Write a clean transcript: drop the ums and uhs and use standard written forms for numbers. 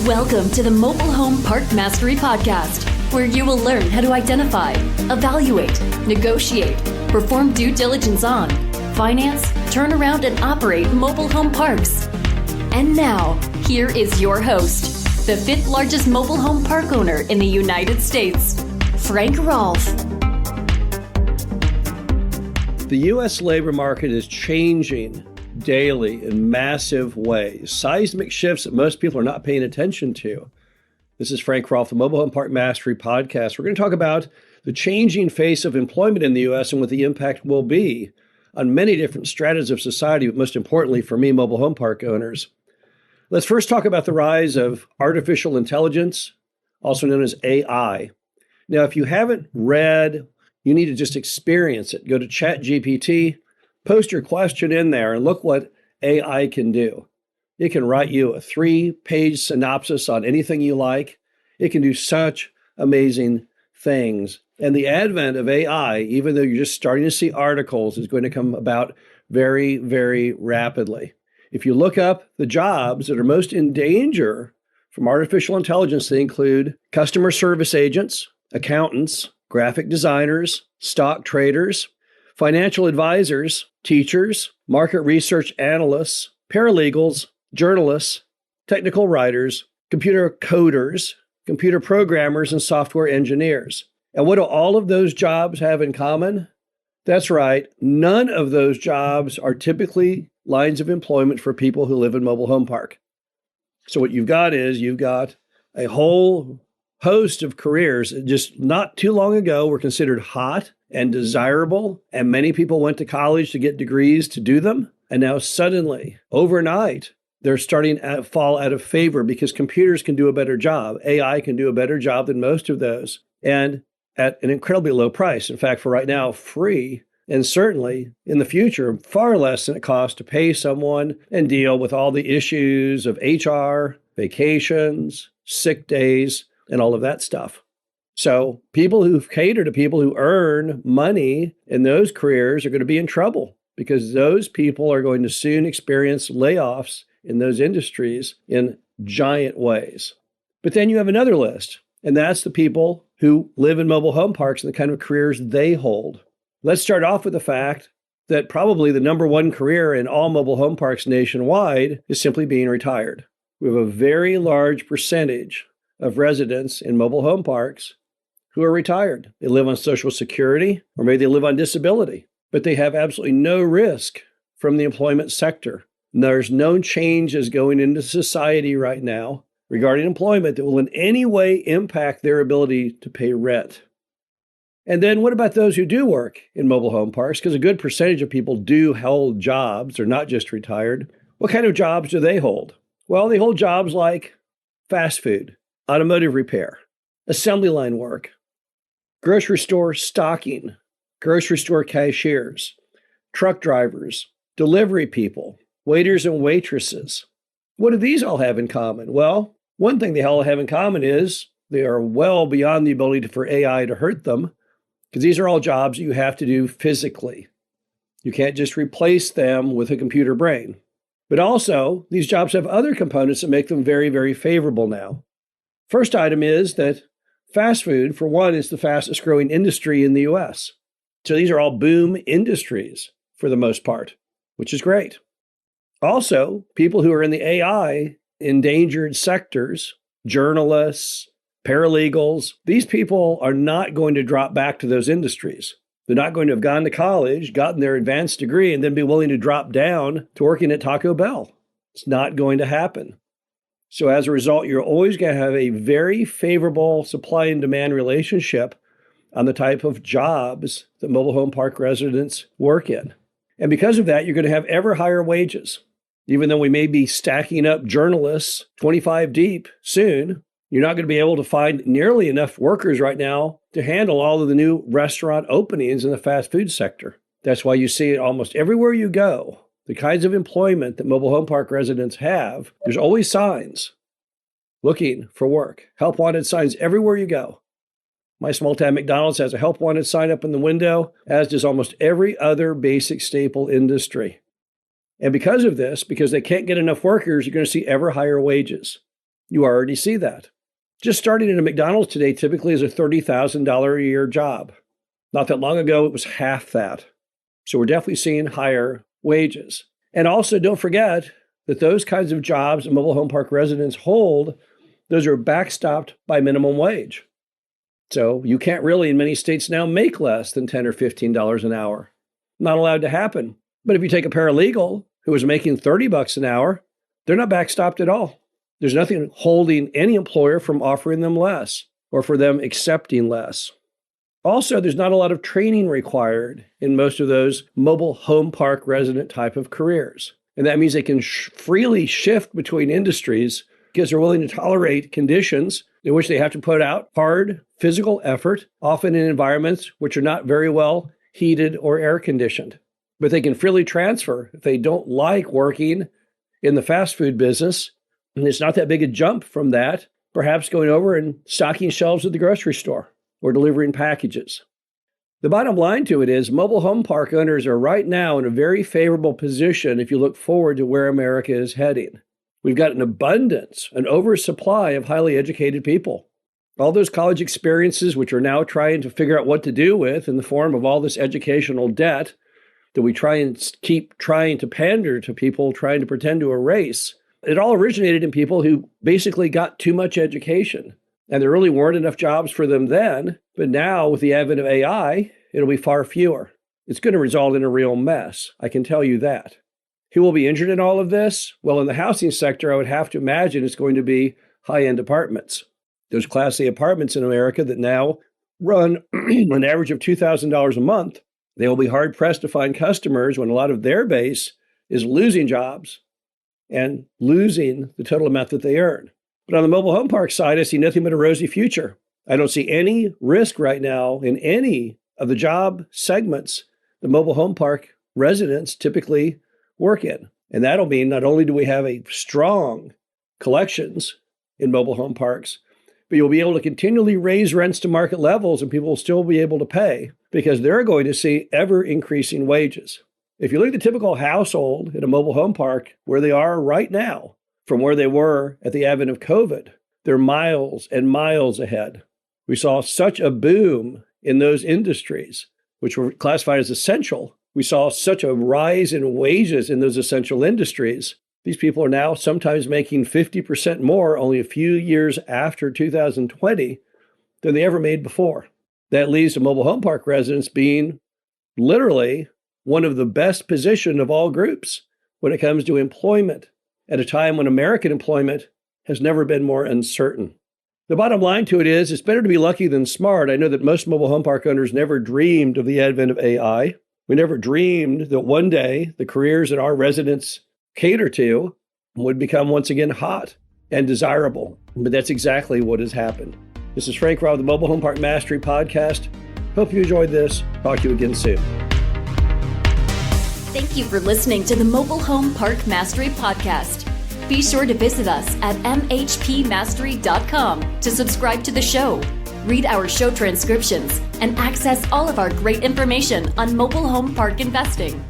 Welcome to the Mobile Home Park Mastery Podcast, where you will learn how to identify, evaluate, negotiate, perform due diligence on, finance, turn around, and operate mobile home parks. And now, here is your host, the fifth largest mobile home park owner in the United States, Frank Rolfe. The U.S. labor market is changing daily in massive ways, seismic shifts that most people are not paying attention to. This is Frank Rolfe, the Mobile Home Park Mastery Podcast. We're going to talk about the changing face of employment in the U.S. and what the impact will be on many different stratas of society, but most importantly for me, mobile home park owners. Let's first talk about the rise of artificial intelligence, also known as AI. Now, if you haven't read, you need to just experience it. Go to ChatGPT, post your question in there, and look what AI can do. It can write you a 3-page synopsis on anything you like. It can do such amazing things. And the advent of AI, even though you're just starting to see articles, is going to come about very, very rapidly. If you look up the jobs that are most in danger from artificial intelligence, they include customer service agents, accountants, graphic designers, stock traders, financial advisors, teachers, market research analysts, paralegals, journalists, technical writers, computer coders, computer programmers, and software engineers. And what do all of those jobs have in common? That's right, none of those jobs are typically lines of employment for people who live in mobile home park. So what you've got is a whole host of careers that just not too long ago were considered hot and desirable, and many people went to college to get degrees to do them. And now suddenly, overnight, they're starting to fall out of favor because computers can do a better job. AI can do a better job than most of those, and at an incredibly low price. In fact, for right now, free, and certainly in the future, far less than it costs to pay someone and deal with all the issues of HR, vacations, sick days, and all of that stuff. So people who cater to people who earn money in those careers are going to be in trouble because those people are going to soon experience layoffs in those industries in giant ways. But then you have another list, and that's the people who live in mobile home parks and the kind of careers they hold. Let's start off with the fact that probably the number one career in all mobile home parks nationwide is simply being retired. We have a very large percentage of residents in mobile home parks who are retired. They live on Social Security, or maybe they live on disability, but they have absolutely no risk from the employment sector. There's no changes going into society right now regarding employment that will in any way impact their ability to pay rent. And then what about those who do work in mobile home parks? Because a good percentage of people do hold jobs. They're not just retired. What kind of jobs do they hold? Well, they hold jobs like fast food, automotive repair, assembly line work, grocery store stocking, grocery store cashiers, truck drivers, delivery people, waiters and waitresses. What do these all have in common? Well, one thing they all have in common is they are well beyond the ability for AI to hurt them, because these are all jobs you have to do physically. You can't just replace them with a computer brain. But also, these jobs have other components that make them very, very favorable now. First item is that fast food, for one, is the fastest growing industry in the U.S. So these are all boom industries for the most part, which is great. Also, people who are in the AI endangered sectors, journalists, paralegals, these people are not going to drop back to those industries. They're not going to have gone to college, gotten their advanced degree, and then be willing to drop down to working at Taco Bell. It's not going to happen. So as a result, you're always going to have a very favorable supply and demand relationship on the type of jobs that mobile home park residents work in. And because of that, you're going to have ever higher wages. Even though we may be stacking up journalists 25 deep soon, you're not going to be able to find nearly enough workers right now to handle all of the new restaurant openings in the fast food sector. That's why you see it almost everywhere you go. The kinds of employment that mobile home park residents have, there's always signs looking for work. Help wanted signs everywhere you go. My small town McDonald's has a help wanted sign up in the window, as does almost every other basic staple industry. And because of this, because they can't get enough workers, you're going to see ever higher wages. You already see that. Just starting at a McDonald's today typically is a $30,000 a year job. Not that long ago, it was half that. So we're definitely seeing higher wages. And also don't forget that those kinds of jobs mobile home park residents hold, those are backstopped by minimum wage. So you can't really, in many states now, make less than $10 or $15 an hour. Not allowed to happen. But if you take a paralegal who is making $30 an hour, they're not backstopped at all. There's nothing holding any employer from offering them less or for them accepting less. Also, there's not a lot of training required in most of those mobile home park resident type of careers. And that means they can freely shift between industries because they're willing to tolerate conditions in which they have to put out hard physical effort, often in environments which are not very well heated or air conditioned. But they can freely transfer if they don't like working in the fast food business. And it's not that big a jump from that, perhaps going over and stocking shelves at the grocery store or delivering packages. The bottom line to it is mobile home park owners are right now in a very favorable position if you look forward to where America is heading. We've got an abundance, an oversupply of highly educated people. All those college experiences, which are now trying to figure out what to do with in the form of all this educational debt that we try and keep trying to pander to people, trying to pretend to erase. It all originated in people who basically got too much education. And there really weren't enough jobs for them then. But now, with the advent of AI, it'll be far fewer. It's going to result in a real mess. I can tell you that. Who will be injured in all of this? Well, in the housing sector, I would have to imagine it's going to be high-end apartments. Those Class A apartments in America that now run an average of $2,000 a month, they will be hard-pressed to find customers when a lot of their base is losing jobs and losing the total amount that they earn. But on the mobile home park side, I see nothing but a rosy future. I don't see any risk right now in any of the job segments the mobile home park residents typically work in. And that'll mean not only do we have a strong collections in mobile home parks, but you'll be able to continually raise rents to market levels and people will still be able to pay because they're going to see ever increasing wages. If you look at the typical household in a mobile home park where they are right now from where they were at the advent of COVID, they're miles and miles ahead. We saw such a boom in those industries, which were classified as essential. We saw such a rise in wages in those essential industries. These people are now sometimes making 50% more only a few years after 2020 than they ever made before. That leads to mobile home park residents being literally one of the best positioned of all groups when it comes to employment at a time when American employment has never been more uncertain. The bottom line to it is it's better to be lucky than smart. I know that most mobile home park owners never dreamed of the advent of AI. We never dreamed that one day the careers that our residents cater to would become once again hot and desirable. But that's exactly what has happened. This is Frank Robb, the Mobile Home Park Mastery Podcast. Hope you enjoyed this. Talk to you again soon. Thank you for listening to the Mobile Home Park Mastery Podcast. Be sure to visit us at mhpmastery.com to subscribe to the show, read our show transcriptions, and access all of our great information on mobile home park investing.